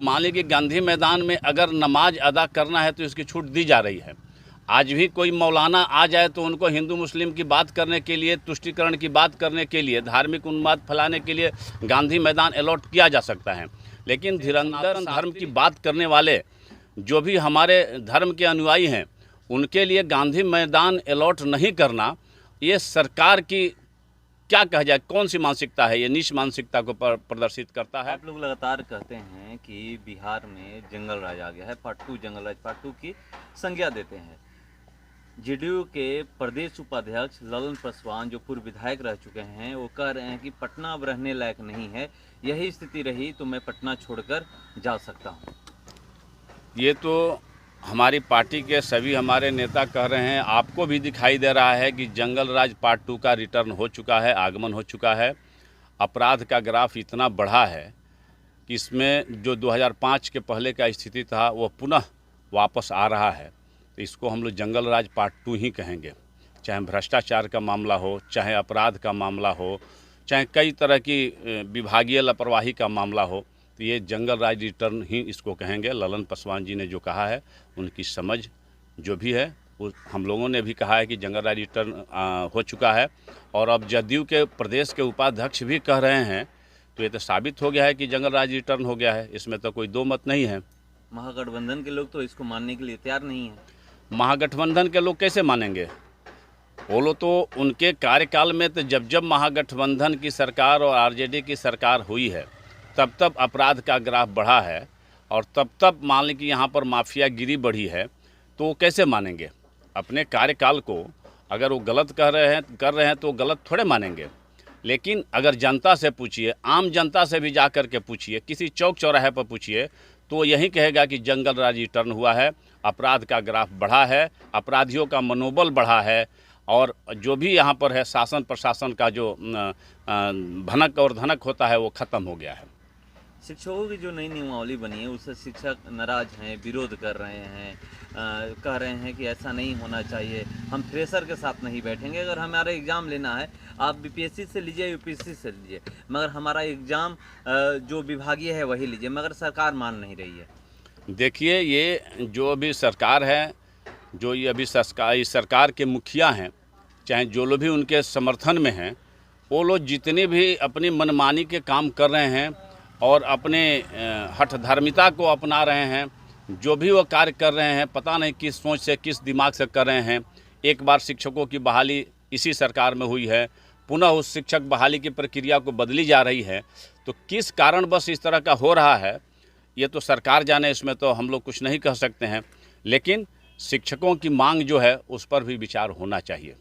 मान लीजिए कि गांधी मैदान में अगर नमाज अदा करना है तो इसकी छूट दी जा रही है। आज भी कोई मौलाना आ जाए तो उनको हिंदू मुस्लिम की बात करने के लिए, तुष्टीकरण की बात करने के लिए, धार्मिक उन्माद फैलाने के लिए गांधी मैदान अलॉट किया जा सकता है। लेकिन धीरंधर धर्म की बात करने वाले जो भी हमारे धर्म के अनुयायी हैं, उनके लिए गांधी मैदान अलॉट नहीं करना, ये सरकार की क्या कहा जाए, कौन सी मानसिकता है, ये नीच मानसिकता को प्रदर्शित करता है। आप लोग लगातार कहते हैं कि बिहार में जंगल राज आ गया है, पार्ट 2 जंगल राज पार्ट 2 की संज्ञा देते हैं। जेडीयू के प्रदेश उपाध्यक्ष ललन पासवान जो पूर्व विधायक रह चुके हैं, वो कह रहे हैं कि पटना अब रहने लायक नहीं है, यही स्थिति रही तो मैं पटना छोड़कर जा सकता हूँ। ये तो हमारी पार्टी के सभी हमारे नेता कह रहे हैं। आपको भी दिखाई दे रहा है कि जंगल राज पार्ट 2 का रिटर्न हो चुका है, आगमन हो चुका है। अपराध का ग्राफ इतना बढ़ा है कि इसमें जो 2005 के पहले का स्थिति था वो पुनः वापस आ रहा है। तो इसको हम लोग जंगल राज पार्ट 2 ही कहेंगे। चाहे भ्रष्टाचार का मामला हो, चाहे अपराध का मामला हो, चाहे कई तरह की विभागीय लापरवाही का मामला हो, तो ये जंगल राज रिटर्न ही इसको कहेंगे। ललन पासवान जी ने जो कहा है, उनकी समझ जो भी है, वो हम लोगों ने भी कहा है कि जंगल राज रिटर्न हो चुका है। और अब जदयू के प्रदेश के उपाध्यक्ष भी कह रहे हैं, तो ये तो साबित हो गया है कि जंगल राज रिटर्न हो गया है। इसमें तो कोई दो मत नहीं है। महागठबंधन के लोग तो इसको मानने के लिए तैयार नहीं है। महागठबंधन के लोग कैसे मानेंगे? वो लोग तो उनके कार्यकाल में तो जब महागठबंधन की सरकार और आरजेडी की सरकार हुई है, तब तब अपराध का ग्राफ बढ़ा है, और तब मान लें कि यहाँ पर माफियागिरी बढ़ी है, तो वो कैसे मानेंगे? अपने कार्यकाल को अगर वो गलत कर रहे हैं तो गलत थोड़े मानेंगे। लेकिन अगर जनता से पूछिए, आम जनता से भी जा कर के पूछिए, किसी चौक चौराहे पर पूछिए, तो वो यही कहेगा कि जंगल राज रिटर्न हुआ है, अपराध का ग्राफ बढ़ा है, अपराधियों का मनोबल बढ़ा है, और जो भी यहाँ पर है शासन प्रशासन का जो भनक और धनक होता है वो ख़त्म हो गया है। शिक्षकों की जो नई नियमावली बनी है उससे शिक्षक नाराज हैं, विरोध कर रहे हैं, कह रहे हैं कि ऐसा नहीं होना चाहिए, हम फ्रेशर के साथ नहीं बैठेंगे। अगर हमारा एग्ज़ाम लेना है, आप बीपीएससी से लीजिए, यूपीएससी से लीजिए, मगर हमारा एग्ज़ाम जो विभागीय है वही लीजिए, मगर सरकार मान नहीं रही है। देखिए, ये जो अभी सरकार है, जो ये अभी सरकार के मुखिया हैं, चाहे जो लोग भी उनके समर्थन में हैं, वो लोग जितने भी अपनी मनमानी के काम कर रहे हैं और अपने हठधर्मिता को अपना रहे हैं, जो भी वो कार्य कर रहे हैं, पता नहीं किस सोच से, किस दिमाग से कर रहे हैं। एक बार शिक्षकों की बहाली इसी सरकार में हुई है, पुनः उस शिक्षक बहाली की प्रक्रिया को बदली जा रही है। तो किस कारण बस इस तरह का हो रहा है, ये तो सरकार जाने, इसमें तो हम लोग कुछ नहीं कह सकते हैं। लेकिन शिक्षकों की मांग जो है उस पर भी विचार होना चाहिए।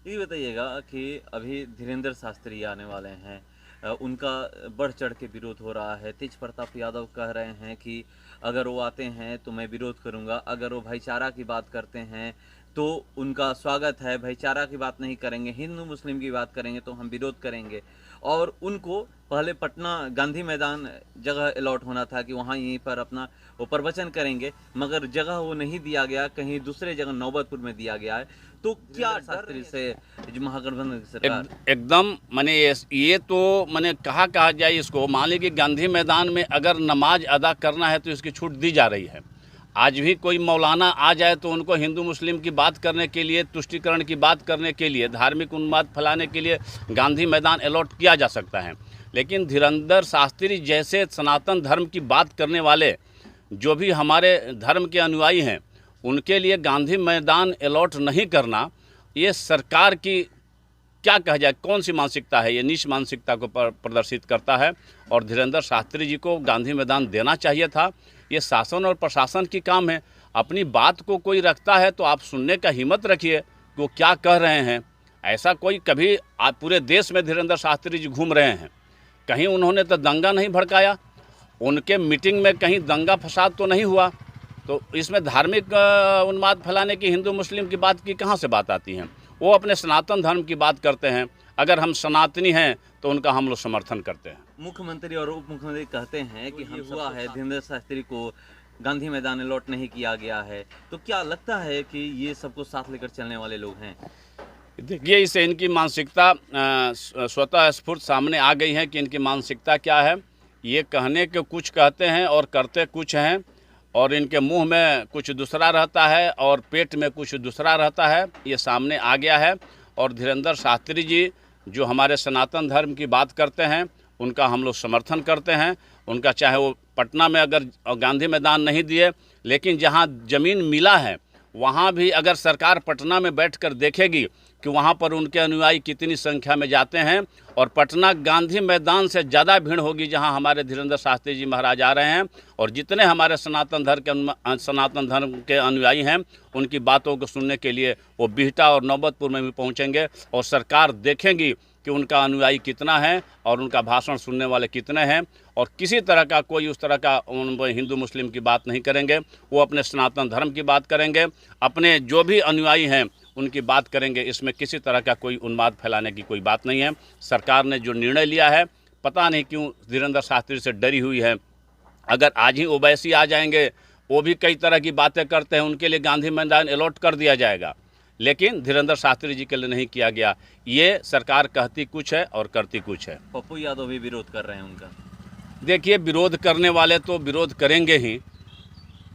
ये बताइएगा कि अभी धीरेंद्र शास्त्री आने वाले हैं, उनका बढ़ चढ़ के विरोध हो रहा है। तेज प्रताप यादव कह रहे हैं कि अगर वो आते हैं तो मैं विरोध करूंगा, अगर वो भाईचारा की बात करते हैं तो उनका स्वागत है, भाईचारा की बात नहीं करेंगे, हिंदू मुस्लिम की बात करेंगे तो हम विरोध करेंगे। और उनको पहले पटना गांधी मैदान जगह अलॉट होना था कि वहाँ यहीं पर अपना वो प्रवचन करेंगे, मगर जगह वो नहीं दिया गया, कहीं दूसरे जगह नौबतपुर में दिया गया है। तो क्या शास्त्री से जो महागठबंधन की सरकार एकदम माने ये तो माने कहा जाए इसको, मान लीजिए कि गांधी मैदान में अगर नमाज अदा करना है तो इसकी छूट दी जा रही है। आज भी कोई मौलाना आ जाए तो उनको हिंदू मुस्लिम की बात करने के लिए, तुष्टीकरण की बात करने के लिए, धार्मिक उन्माद फैलाने के लिए गांधी मैदान अलॉट किया जा सकता है। लेकिन धीरेंद्र शास्त्री जैसे सनातन धर्म की बात करने वाले जो भी हमारे धर्म के अनुयायी हैं, उनके लिए गांधी मैदान अलॉट नहीं करना, ये सरकार की क्या कहा जाए, कौन सी मानसिकता है, ये नीच मानसिकता को प्रदर्शित करता है। और धीरेंद्र शास्त्री जी को गांधी मैदान देना चाहिए था। ये शासन और प्रशासन की काम है। अपनी बात को कोई रखता है तो आप सुनने का हिम्मत रखिए कि वो क्या कह रहे हैं। ऐसा कोई कभी आप पूरे देश में धीरेंद्र शास्त्री जी घूम रहे हैं, कहीं उन्होंने तो दंगा नहीं भड़काया, उनके मीटिंग में कहीं दंगा फसाद तो नहीं हुआ। तो इसमें धार्मिक उन्माद फैलाने की, हिंदू मुस्लिम की बात की कहाँ से बात आती है? वो अपने सनातन धर्म की बात करते हैं। अगर हम सनातनी हैं तो उनका हम लोग समर्थन करते हैं। मुख्यमंत्री और उप मुख्यमंत्री कहते हैं कि हम हुआ है, धीरेंद्र शास्त्री को गांधी मैदान अलॉट नहीं किया गया है, तो क्या लगता है कि ये सबको साथ लेकर चलने वाले लोग हैं? देखिए, इससे इनकी मानसिकता स्वतः स्फूर्त सामने आ गई है कि इनकी मानसिकता क्या है। ये कहने के कुछ कहते हैं और करते कुछ हैं, और इनके मुंह में कुछ दूसरा रहता है और पेट में कुछ दूसरा रहता है, ये सामने आ गया है। और धीरेंद्र शास्त्री जी जो हमारे सनातन धर्म की बात करते हैं, उनका हम लोग समर्थन करते हैं। उनका चाहे वो पटना में अगर गांधी मैदान नहीं दिए, लेकिन जहां ज़मीन मिला है वहां भी अगर सरकार पटना में बैठकर देखेगी कि वहां पर उनके अनुयायी कितनी संख्या में जाते हैं, और पटना गांधी मैदान से ज़्यादा भीड़ होगी जहां हमारे धीरेंद्र शास्त्री जी महाराज आ रहे हैं। और जितने हमारे सनातन धर्म के अनुयायी हैं, उनकी बातों को सुनने के लिए वो बिहटा और नौबतपुर में भी पहुंचेंगे, और सरकार देखेंगी कि उनका अनुयायी कितना है और उनका भाषण सुनने वाले कितने हैं। और किसी तरह का कोई उस तरह का हिंदू मुस्लिम की बात नहीं करेंगे, वो अपने सनातन धर्म की बात करेंगे, अपने जो भी अनुयायी हैं उनकी बात करेंगे। इसमें किसी तरह का कोई उन्माद फैलाने की कोई बात नहीं है। सरकार ने जो निर्णय लिया है, पता नहीं क्यों धीरेंद्र शास्त्री से डरी हुई है। अगर आज ही ओवैसी आ जाएंगे, वो भी कई तरह की बातें करते हैं, उनके लिए गांधी मैदान अलॉट कर दिया जाएगा, लेकिन धीरेंद्र शास्त्री जी के लिए नहीं किया गया। ये सरकार कहती कुछ है और करती कुछ है। पप्पू यादव भी विरोध कर रहे हैं उनका। देखिए, विरोध करने वाले तो विरोध करेंगे ही,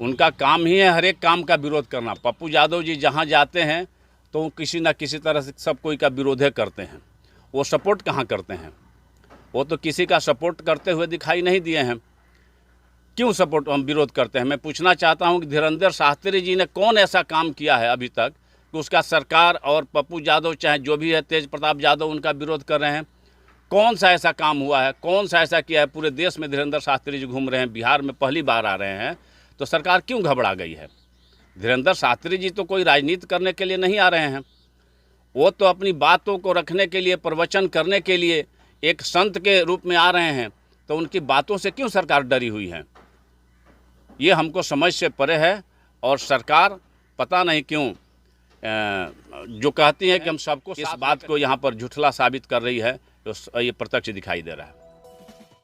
उनका काम ही है हर एक काम का विरोध करना। पप्पू यादव जी जहाँ जाते हैं तो किसी न किसी तरह से सब कोई का विरोध करते हैं। वो सपोर्ट कहाँ करते हैं? वो तो किसी का सपोर्ट करते हुए दिखाई नहीं दिए हैं। क्यों सपोर्ट हम विरोध करते हैं? मैं पूछना चाहता हूं कि धीरेंद्र शास्त्री जी ने कौन ऐसा काम किया है अभी तक कि उसका सरकार और पप्पू यादव चाहे जो भी है, तेज प्रताप यादव, उनका विरोध कर रहे हैं? कौन सा ऐसा काम हुआ है? कौन सा ऐसा किया है? पूरे देश में धीरेंद्र शास्त्री जी घूम रहे हैं, बिहार में पहली बार आ रहे हैं, तो सरकार क्यों घबरा गई है? धीरेंद्र शास्त्री जी तो कोई राजनीति करने के लिए नहीं आ रहे हैं, वो तो अपनी बातों को रखने के लिए, प्रवचन करने के लिए एक संत के रूप में आ रहे हैं। तो उनकी बातों से क्यों सरकार डरी हुई है? ये हमको समझ से परे है। और सरकार पता नहीं क्यों जो कहती है कि हम सबको, इस बात को यहाँ पर झूठला साबित कर रही है, तो ये प्रत्यक्ष दिखाई दे रहा है।